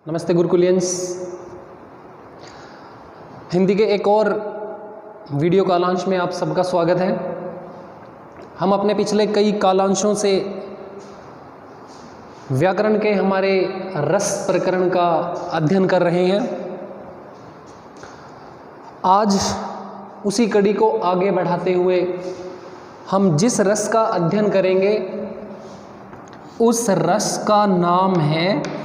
नमस्ते गुरुकुलियंस। हिंदी के एक और वीडियो कालांश में आप सबका स्वागत है। हम अपने पिछले कई कालांशों से व्याकरण के हमारे रस प्रकरण का अध्ययन कर रहे हैं। आज उसी कड़ी को आगे बढ़ाते हुए हम जिस रस का अध्ययन करेंगे उस रस का नाम है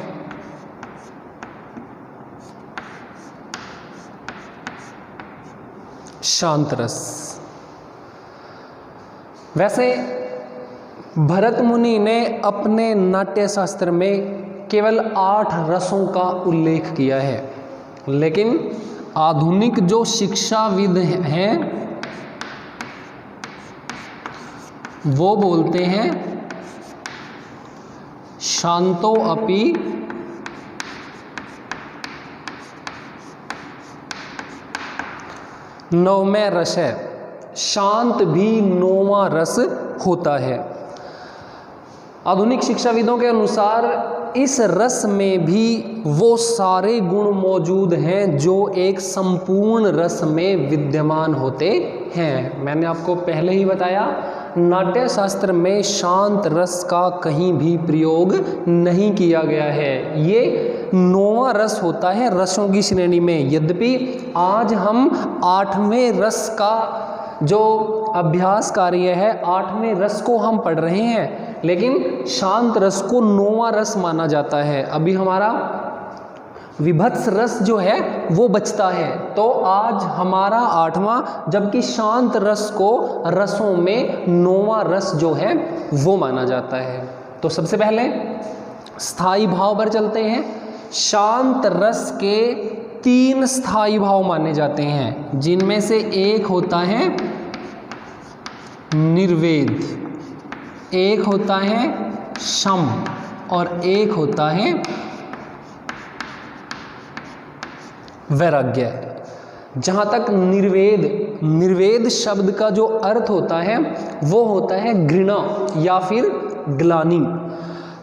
शांत रस। वैसे भरत मुनि ने अपने नाट्य शास्त्र में केवल 8 रसों का उल्लेख किया है, लेकिन आधुनिक जो शिक्षाविद हैं वो बोलते हैं शांतो अपि नवमे रस है। शांत भी 9वां रस होता है। आधुनिक शिक्षाविदों के अनुसार इस रस में भी वो सारे गुण मौजूद हैं जो एक संपूर्ण रस में विद्यमान होते हैं। मैंने आपको पहले ही बताया, नाट्य शास्त्र में शांत रस का कहीं भी प्रयोग नहीं किया गया है। ये 9वां रस होता है रसों की श्रेणी में। यद्यपि आज हम 8वें रस का जो अभ्यास कार्य है, 8वें रस को हम पढ़ रहे हैं, लेकिन शांत रस को 9वां रस माना जाता है। अभी हमारा विभत्स रस जो है वो बचता है, तो आज हमारा 8वां, जबकि शांत रस को रसों में 9वां रस जो है वो माना जाता है। तो सबसे पहले स्थायी भाव पर चलते हैं। शांत रस के 3 स्थायी भाव माने जाते हैं, जिनमें से एक होता है निर्वेद, एक होता है शम और एक होता है वैराग्य। जहाँ तक निर्वेद शब्द का जो अर्थ होता है वो होता है घृणा या फिर ग्लानि।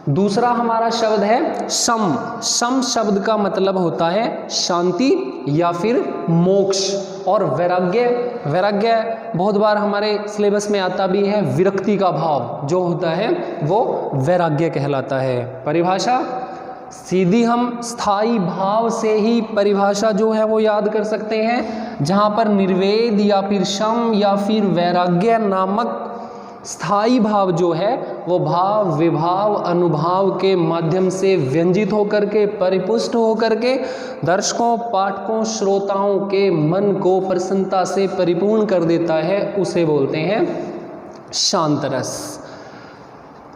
दूसरा हमारा शब्द है सम शब्द का मतलब होता है शांति या फिर मोक्ष। और वैराग्य बहुत बार हमारे सिलेबस में आता भी है। विरक्ति का भाव जो होता है वो वैराग्य कहलाता है। परिभाषा सीधी हम स्थायी भाव से ही परिभाषा जो है वो याद कर सकते हैं, जहाँ पर निर्वेद या फिर शम या फिर वैराग्य नामक स्थायी भाव जो है वो भाव विभाव अनुभाव के माध्यम से व्यंजित होकर के, परिपुष्ट होकर के दर्शकों, पाठकों, श्रोताओं के मन को प्रसन्नता से परिपूर्ण कर देता है, उसे बोलते हैं शांत रस।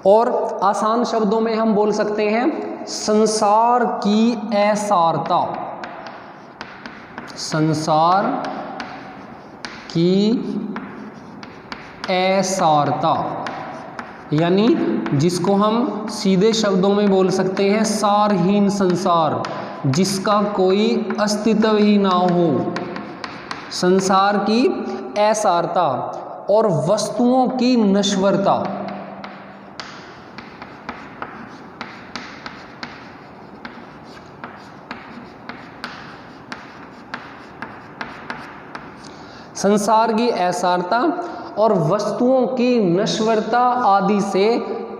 और आसान शब्दों में हम बोल सकते हैं संसार की असारता। संसार की असारता, यानी जिसको हम सीधे शब्दों में बोल सकते हैं सारहीन संसार, जिसका कोई अस्तित्व ही ना हो। संसार की असारता और वस्तुओं की नश्वरता। संसार की असारता और वस्तुओं की नश्वरता आदि से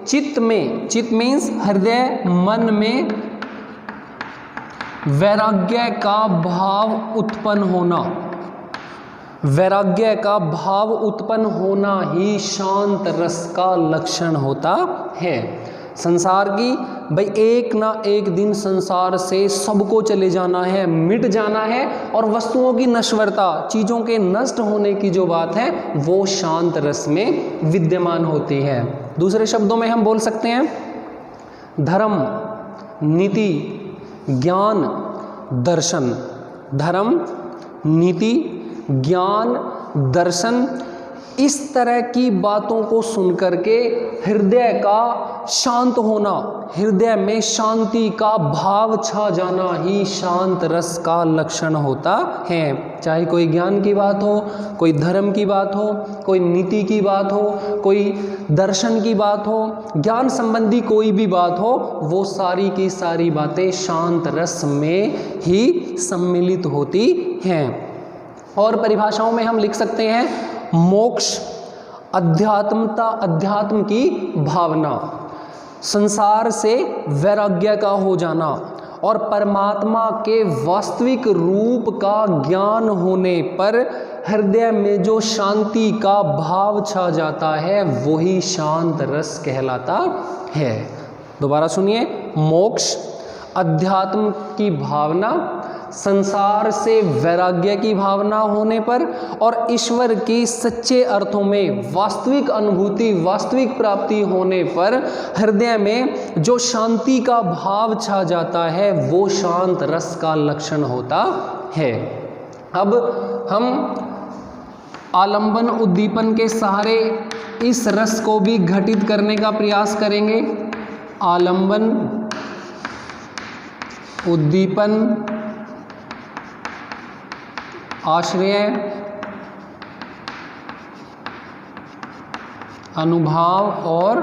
चित्त मीन्स हृदय, मन में वैराग्य का भाव उत्पन्न होना। वैराग्य का भाव उत्पन्न होना ही शांत रस का लक्षण होता है। संसार की भाई एक ना एक दिन संसार से सबको चले जाना है, मिट जाना है, और वस्तुओं की नश्वरता, चीज़ों के नष्ट होने की जो बात है वो शांत रस में विद्यमान होती है। दूसरे शब्दों में हम बोल सकते हैं धर्म, नीति, ज्ञान, दर्शन। धर्म, नीति, ज्ञान, दर्शन, इस तरह की बातों को सुनकर के हृदय का शांत होना, हृदय में शांति का भाव छा जाना ही शांत रस का लक्षण होता है। चाहे कोई ज्ञान की बात हो, कोई धर्म की बात हो, कोई नीति की बात हो, कोई दर्शन की बात हो, ज्ञान संबंधी कोई भी बात हो, वो सारी की सारी बातें शांत रस में ही सम्मिलित होती हैं। और परिभाषाओं में हम लिख सकते हैं मोक्ष, अध्यात्मता, अध्यात्म की भावना, संसार से वैराग्य का हो जाना और परमात्मा के वास्तविक रूप का ज्ञान होने पर हृदय में जो शांति का भाव छा जाता है वही शांत रस कहलाता है। दोबारा सुनिए, मोक्ष, अध्यात्म की भावना, संसार से वैराग्य की भावना होने पर और ईश्वर की सच्चे अर्थों में वास्तविक अनुभूति, वास्तविक प्राप्ति होने पर हृदय में जो शांति का भाव छा जाता है वो शांत रस का लक्षण होता है। अब हम आलंबन उद्दीपन के सहारे इस रस को भी घटित करने का प्रयास करेंगे। आलंबन उद्दीपन, आश्रय, अनुभाव और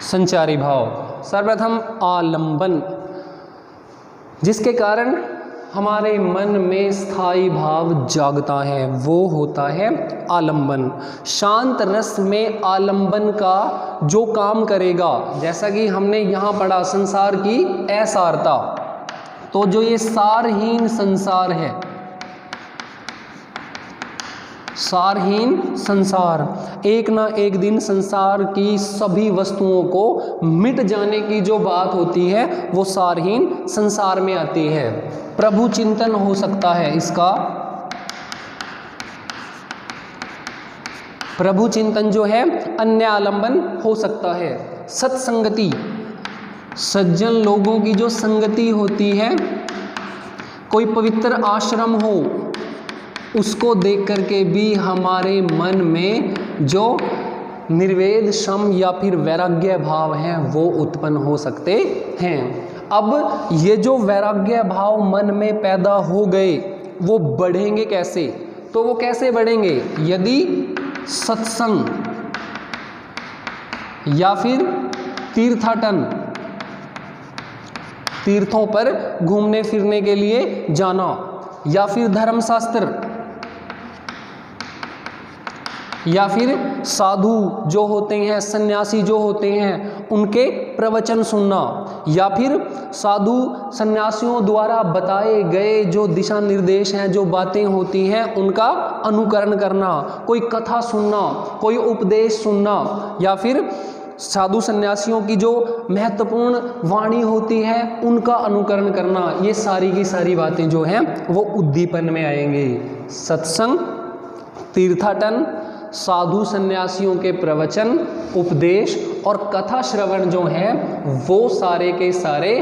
संचारी भाव। सर्वप्रथम आलंबन, जिसके कारण हमारे मन में स्थायी भाव जागता है, वो होता है आलंबन। शांत रस में आलंबन का जो काम करेगा, जैसा कि हमने यहाँ पढ़ा संसार की असारता, तो जो ये सारहीन संसार है, सारहीन संसार, एक ना एक दिन संसार की सभी वस्तुओं को मिट जाने की जो बात होती है वो सारहीन संसार में आती है। प्रभु चिंतन हो सकता है इसका, प्रभु चिंतन जो है अन्य आलंबन हो सकता है। सत्संगति, सज्जन लोगों की जो संगति होती है, कोई पवित्र आश्रम हो, उसको देख करके भी हमारे मन में जो निर्वेद, शम या फिर वैराग्य भाव हैं वो उत्पन्न हो सकते हैं। अब ये जो वैराग्य भाव मन में पैदा हो गए वो बढ़ेंगे कैसे? तो वो कैसे बढ़ेंगे? यदि सत्संग या फिर तीर्थाटन, तीर्थों पर घूमने फिरने के लिए जाना, या फिर धर्मशास्त्र, या फिर साधु जो होते हैं, सन्यासी जो होते हैं, उनके प्रवचन सुनना, या फिर साधु सन्यासियों द्वारा बताए गए जो दिशा निर्देश हैं, जो बातें होती हैं, उनका अनुकरण करना, कोई कथा सुनना, कोई उपदेश सुनना, या फिर साधु सन्यासियों की जो महत्वपूर्ण वाणी होती है उनका अनुकरण करना, ये सारी की सारी बातें जो हैं वो उद्दीपन में आएंगी। सत्संग, तीर्थाटन, साधु सन्यासियों के प्रवचन, उपदेश और कथा श्रवण जो है वो सारे के सारे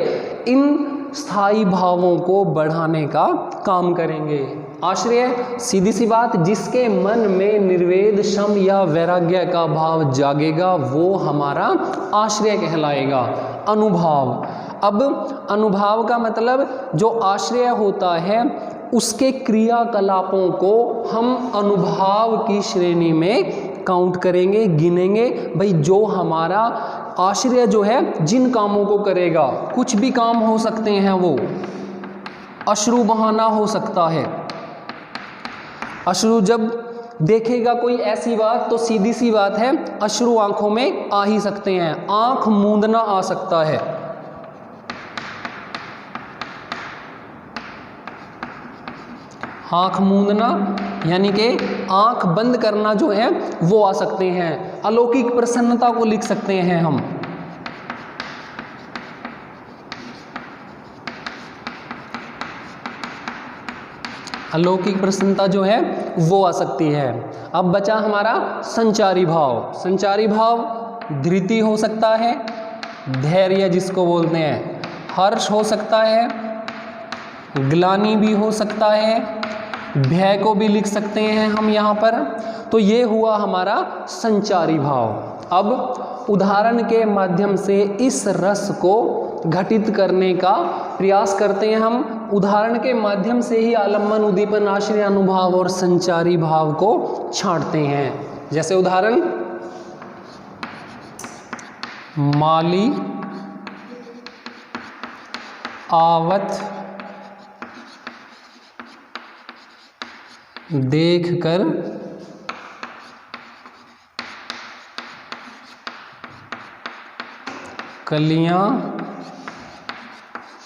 इन स्थायी भावों को बढ़ाने का काम करेंगे। आश्रय, सीधी सी बात, जिसके मन में निर्वेद, शम या वैराग्य का भाव जागेगा वो हमारा आश्रय कहलाएगा। अनुभाव, अब अनुभाव का मतलब जो आश्रय होता है उसके क्रियाकलापों को हम अनुभाव की श्रेणी में काउंट करेंगे, गिनेंगे। भाई जो हमारा आश्रय जो है जिन कामों को करेगा, कुछ भी काम हो सकते हैं, वो अश्रु बहाना हो सकता है। अश्रु जब देखेगा कोई ऐसी बात तो सीधी सी बात है अश्रु आंखों में आ ही सकते हैं। आंख मूंदना आ सकता है, आंख मूंदना यानी कि आंख बंद करना जो है वो आ सकते हैं। अलौकिक प्रसन्नता को लिख सकते हैं हम। अलौकिक प्रसन्नता जो है वो आ सकती है। अब बचा हमारा संचारी भाव। संचारी भाव धृति हो सकता है, धैर्य जिसको बोलते हैं, हर्ष हो सकता है, ग्लानि भी हो सकता है, भय को भी लिख सकते हैं हम यहाँ पर। तो ये हुआ हमारा संचारी भाव। अब उदाहरण के माध्यम से इस रस को घटित करने का प्रयास करते हैं हम। उदाहरण के माध्यम से ही आलम्बन, उद्दीपन, आश्रय, अनुभाव और संचारी भाव को छांटते हैं। जैसे उदाहरण, माली आवत देखकर कलियां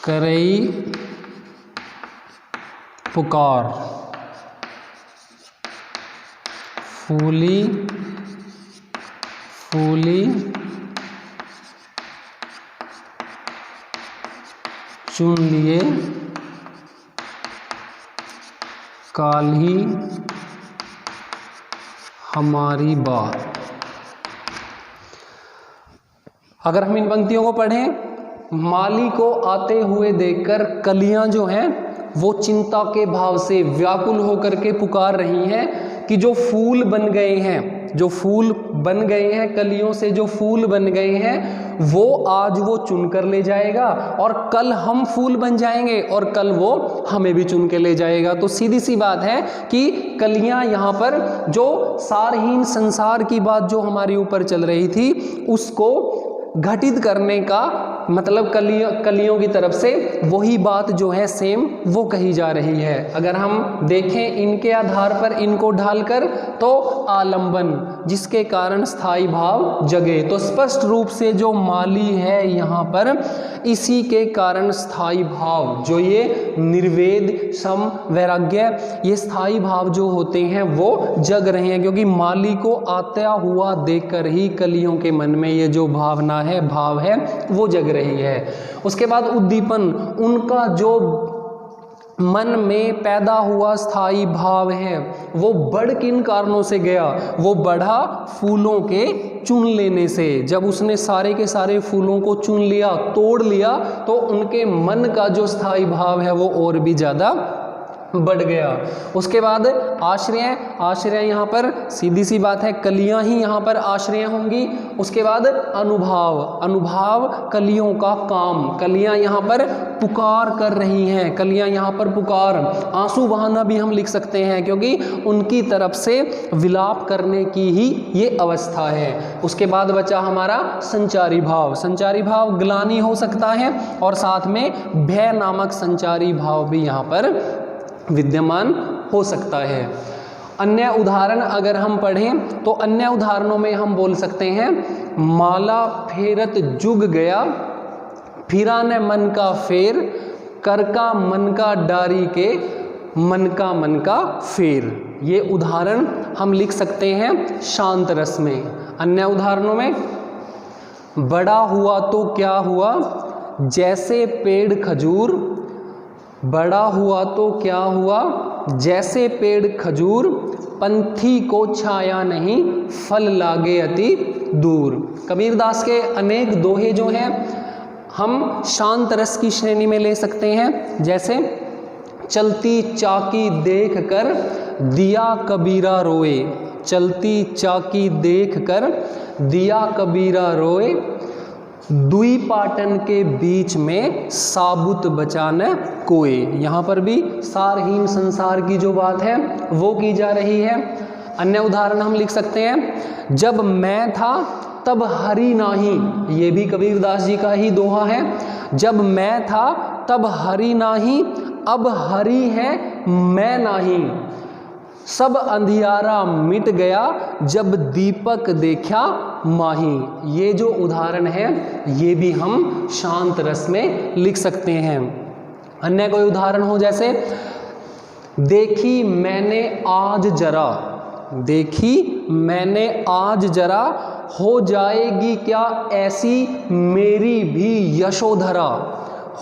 करई पुकार, फूली फूली चुन लिए काल्ही हमारी बात। अगर हम इन पंक्तियों को पढ़ें, माली को आते हुए देखकर कलियां जो हैं वो चिंता के भाव से व्याकुल होकर के पुकार रही हैं कि जो फूल बन गए हैं, जो फूल बन गए हैं, कलियों से जो फूल बन गए हैं वो आज वो चुन कर ले जाएगा और कल हम फूल बन जाएंगे और कल वो हमें भी चुन के ले जाएगा। तो सीधी सी बात है कि कलियां यहाँ पर जो सारहीन संसार की बात जो हमारे ऊपर चल रही थी उसको घटित करने का मतलब कलियों की तरफ से वही बात जो है सेम वो कही जा रही है। अगर हम देखें इनके आधार पर इनको ढालकर तो आलंबन जिसके कारण स्थायी भाव जगे, तो स्पष्ट रूप से जो माली है यहाँ पर इसी के कारण स्थायी भाव जो ये निर्वेद, सम, वैराग्य, ये स्थायी भाव जो होते हैं वो जग रहे हैं, क्योंकि माली को आता हुआ देखकर ही कलियों के मन में ये जो भावना है, भाव है, वो जग रही है। उसके बाद उद्दीपन, उनका जो मन में पैदा हुआ स्थायी भाव है वो बढ़ किन कारणों से गया, वो बढ़ा फूलों के चुन लेने से। जब उसने सारे के सारे फूलों को चुन लिया, तोड़ लिया, तो उनके मन का जो स्थायी भाव है वो और भी ज़्यादा बढ़ गया। उसके बाद आश्रय, आश्रय यहाँ पर सीधी सी बात है कलियां ही यहाँ पर आश्रय होंगी। उसके बाद अनुभाव, अनुभाव कलियों का काम, कलियां यहाँ पर पुकार कर रही हैं, कलियां यहाँ पर पुकार, आंसू बहाना भी हम लिख सकते हैं क्योंकि उनकी तरफ से विलाप करने की ही ये अवस्था है। उसके बाद बचा हमारा संचारी भाव, संचारी भाव ग्लानि हो सकता है और साथ में भय नामक संचारी भाव भी यहाँ पर विद्यमान हो सकता है। अन्य उदाहरण अगर हम पढ़ें तो अन्य उदाहरणों में हम बोल सकते हैं, माला फेरत जुग गया, फिरा न मन का फेर, कर का मन का डारी के, मन का फेर। ये उदाहरण हम लिख सकते हैं शांत रस में। अन्य उदाहरणों में, बड़ा हुआ तो क्या हुआ, जैसे पेड़ खजूर, बड़ा हुआ तो क्या हुआ, जैसे पेड़ खजूर, पंथी को छाया नहीं, फल लागे अति दूर। कबीरदास के अनेक दोहे जो हैं हम शांत रस की श्रेणी में ले सकते हैं। जैसे, चलती चाकी देख कर दिया कबीरा रोए, चलती चाकी देख कर दिया कबीरा रोए, दुई पाटन के बीच में साबुत बचाने कोई। यहाँ पर भी सारहीन संसार की जो बात है वो की जा रही है। अन्य उदाहरण हम लिख सकते हैं, जब मैं था तब हरि नाही, ये भी कबीरदास जी का ही दोहा है। जब मैं था तब हरि नाही, अब हरि है मैं नाही, सब अंधियारा मिट गया, जब दीपक देखा माही। ये जो उदाहरण है ये भी हम शांत रस में लिख सकते हैं। अन्य कोई उदाहरण हो जैसे, देखी मैंने आज जरा, देखी मैंने आज जरा, हो जाएगी क्या ऐसी मेरी भी यशोधरा,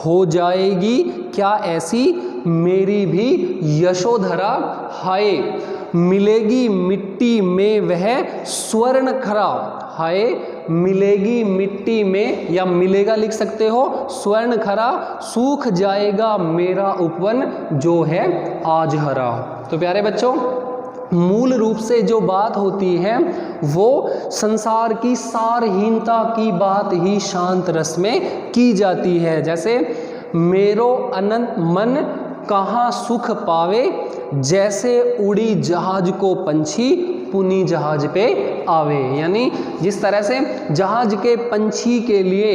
हो जाएगी क्या ऐसी मेरी भी यशोधरा, हाय मिलेगी मिट्टी में वह स्वर्ण खरा, हाय मिलेगी मिट्टी में, या मिलेगा लिख सकते हो, स्वर्ण खरा, सूख जाएगा मेरा उपवन जो है आज हरा। तो प्यारे बच्चों, मूल रूप से जो बात होती है वो संसार की सारहीनता की बात ही शांत रस में की जाती है। जैसे मेरो अनंत मन कहाँ सुख पावे, जैसे उड़ी जहाज को पंछी पुनी जहाज पे आवे। यानी जिस तरह से जहाज के पंछी के लिए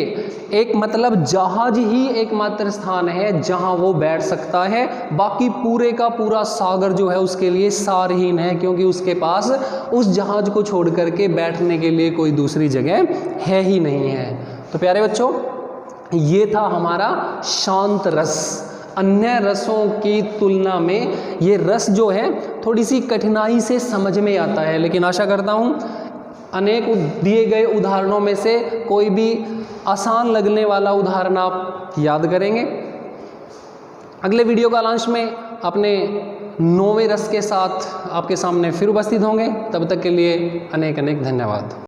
एक मतलब जहाज ही एकमात्र स्थान है जहां वो बैठ सकता है, बाकी पूरे का पूरा सागर जो है उसके लिए सारहीन है, क्योंकि उसके पास उस जहाज को छोड़ करके बैठने के लिए कोई दूसरी जगह है ही नहीं है। तो प्यारे बच्चों, ये था हमारा शांत रस। अन्य रसों की तुलना में ये रस जो है थोड़ी सी कठिनाई से समझ में आता है, लेकिन आशा करता हूँ अनेक दिए गए उदाहरणों में से कोई भी आसान लगने वाला उदाहरण आप याद करेंगे। अगले वीडियो कालांश में अपने 9वें रस के साथ आपके सामने फिर उपस्थित होंगे। तब तक के लिए अनेक अनेक धन्यवाद।